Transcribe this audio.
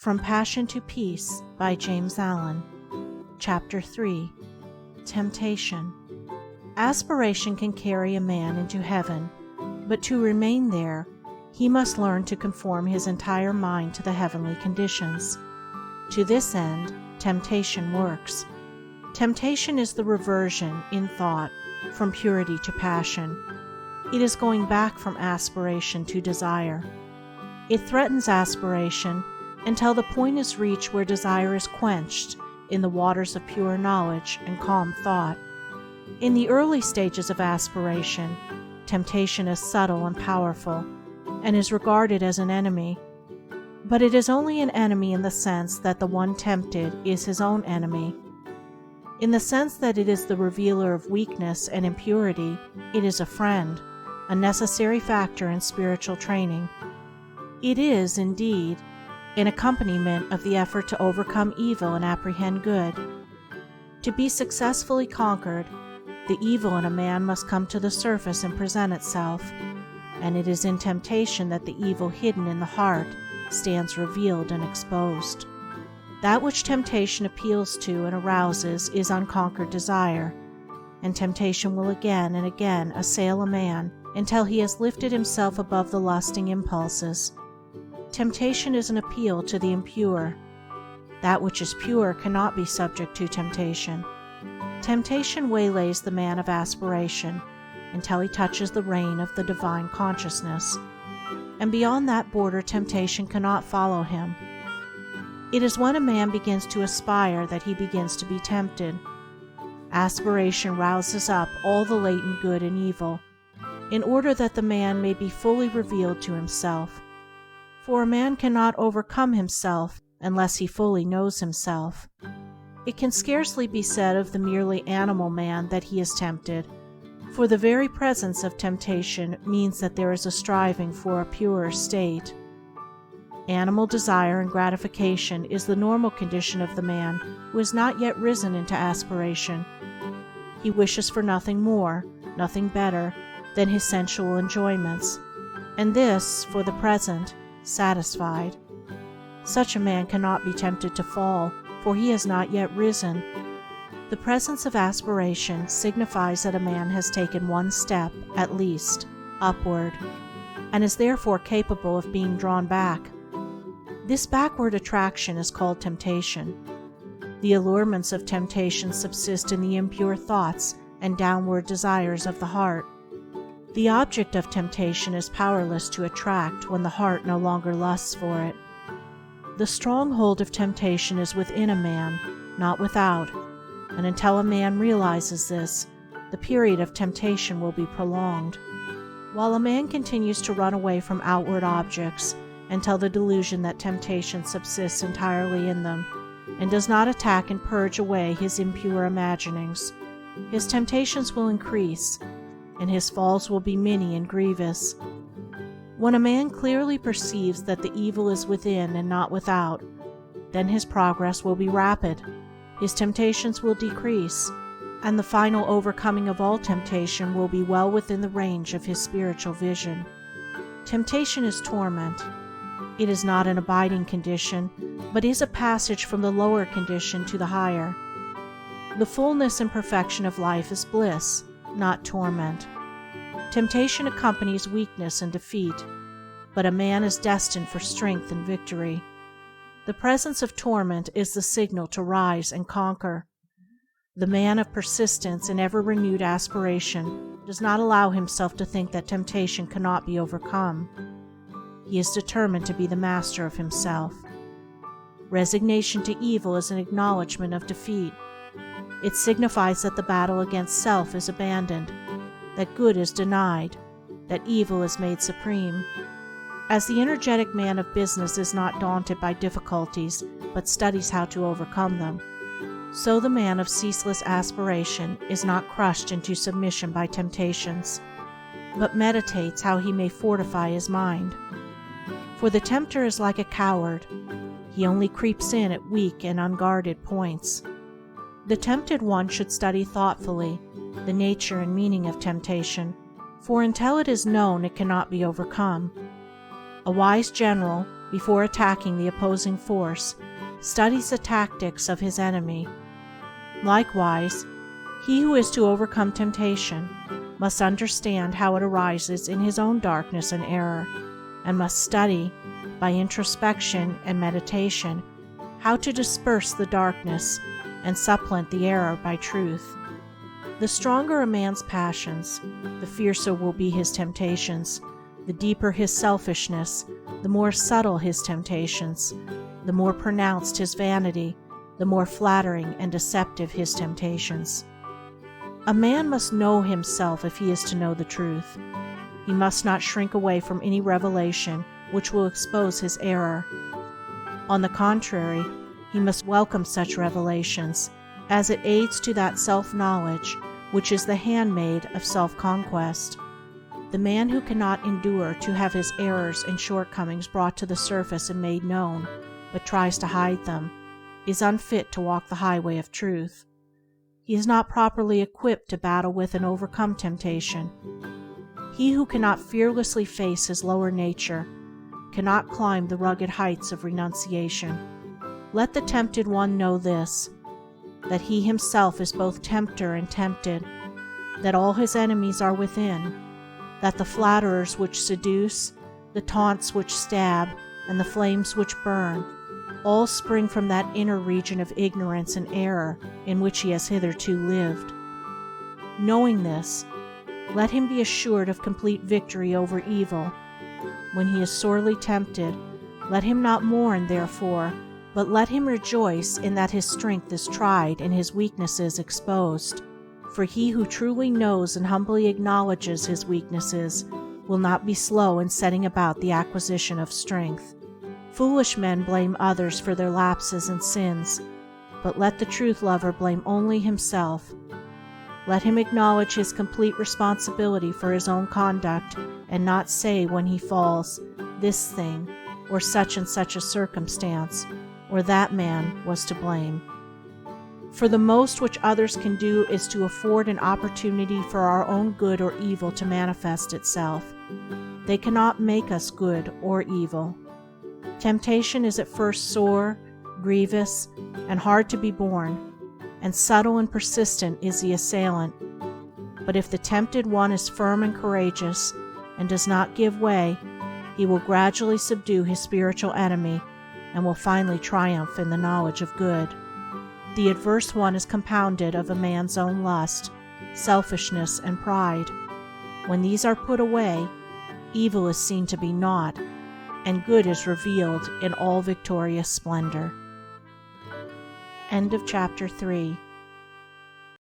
From Passion to Peace by James Allen. Chapter 3. Temptation. Aspiration can carry a man into heaven, but to remain there, he must learn to conform his entire mind to the heavenly conditions. To this end, temptation works. Temptation is the reversion, in thought, from purity to passion. It is going back from aspiration to desire. It threatens aspiration until the point is reached where desire is quenched in the waters of pure knowledge and calm thought. In the early stages of aspiration, temptation is subtle and powerful, and is regarded as an enemy. But it is only an enemy in the sense that the one tempted is his own enemy. In the sense that it is the revealer of weakness and impurity, it is a friend, a necessary factor in spiritual training. It is, indeed, an accompaniment of the effort to overcome evil and apprehend good. To be successfully conquered, the evil in a man must come to the surface and present itself, and it is in temptation that the evil hidden in the heart stands revealed and exposed. That which temptation appeals to and arouses is unconquered desire, and temptation will again and again assail a man until he has lifted himself above the lusting impulses. Temptation is an appeal to the impure. That which is pure cannot be subject to temptation. Temptation waylays the man of aspiration until he touches the reign of the divine consciousness, and beyond that border temptation cannot follow him. It is when a man begins to aspire that he begins to be tempted. Aspiration rouses up all the latent good and evil, in order that the man may be fully revealed to himself. For a man cannot overcome himself unless he fully knows himself. It can scarcely be said of the merely animal man that he is tempted, for the very presence of temptation means that there is a striving for a purer state. Animal desire and gratification is the normal condition of the man who has not yet risen into aspiration. He wishes for nothing more, nothing better, than his sensual enjoyments, and this, for the present, satisfied. Such a man cannot be tempted to fall, for he has not yet risen. The presence of aspiration signifies that a man has taken one step, at least, upward, and is therefore capable of being drawn back. This backward attraction is called temptation. The allurements of temptation subsist in the impure thoughts and downward desires of the heart. The object of temptation is powerless to attract when the heart no longer lusts for it. The stronghold of temptation is within a man, not without, and until a man realizes this, the period of temptation will be prolonged. While a man continues to run away from outward objects until the delusion that temptation subsists entirely in them, and does not attack and purge away his impure imaginings, his temptations will increase, and his falls will be many and grievous. When a man clearly perceives that the evil is within and not without, then his progress will be rapid, his temptations will decrease, and the final overcoming of all temptation will be well within the range of his spiritual vision. Temptation is torment. It is not an abiding condition, but is a passage from the lower condition to the higher. The fullness and perfection of life is bliss, not torment. Temptation accompanies weakness and defeat, but a man is destined for strength and victory. The presence of torment is the signal to rise and conquer. The man of persistence and ever-renewed aspiration does not allow himself to think that temptation cannot be overcome. He is determined to be the master of himself. Resignation to evil is an acknowledgement of defeat. It signifies that the battle against self is abandoned, that good is denied, that evil is made supreme. As the energetic man of business is not daunted by difficulties, but studies how to overcome them, so the man of ceaseless aspiration is not crushed into submission by temptations, but meditates how he may fortify his mind. For the tempter is like a coward. He only creeps in at weak and unguarded points. The tempted one should study thoughtfully the nature and meaning of temptation, for until it is known it cannot be overcome. A wise general, before attacking the opposing force, studies the tactics of his enemy. Likewise, he who is to overcome temptation must understand how it arises in his own darkness and error, and must study, by introspection and meditation, how to disperse the darkness and supplant the error by truth. The stronger a man's passions, the fiercer will be his temptations. The deeper his selfishness, the more subtle his temptations. The more pronounced his vanity, the more flattering and deceptive his temptations. A man must know himself if he is to know the truth. He must not shrink away from any revelation which will expose his error. On the contrary, he must welcome such revelations, as it aids to that self-knowledge which is the handmaid of self-conquest. The man who cannot endure to have his errors and shortcomings brought to the surface and made known, but tries to hide them, is unfit to walk the highway of truth. He is not properly equipped to battle with and overcome temptation. He who cannot fearlessly face his lower nature cannot climb the rugged heights of renunciation. Let the tempted one know this, that he himself is both tempter and tempted, that all his enemies are within, that the flatterers which seduce, the taunts which stab, and the flames which burn, all spring from that inner region of ignorance and error in which he has hitherto lived. Knowing this, let him be assured of complete victory over evil. When he is sorely tempted, let him not mourn therefore, but let him rejoice in that his strength is tried and his weaknesses exposed. For he who truly knows and humbly acknowledges his weaknesses will not be slow in setting about the acquisition of strength. Foolish men blame others for their lapses and sins, but let the truth-lover blame only himself. Let him acknowledge his complete responsibility for his own conduct, and not say when he falls, "This thing," or "such and such a circumstance," or "that man was to blame." For the most which others can do is to afford an opportunity for our own good or evil to manifest itself. They cannot make us good or evil. Temptation is at first sore, grievous, and hard to be borne, and subtle and persistent is the assailant. But if the tempted one is firm and courageous, and does not give way, he will gradually subdue his spiritual enemy, and will finally triumph in the knowledge of good. The adverse one is compounded of a man's own lust, selfishness, and pride. When these are put away, evil is seen to be naught, and good is revealed in all victorious splendor. End of Chapter 3.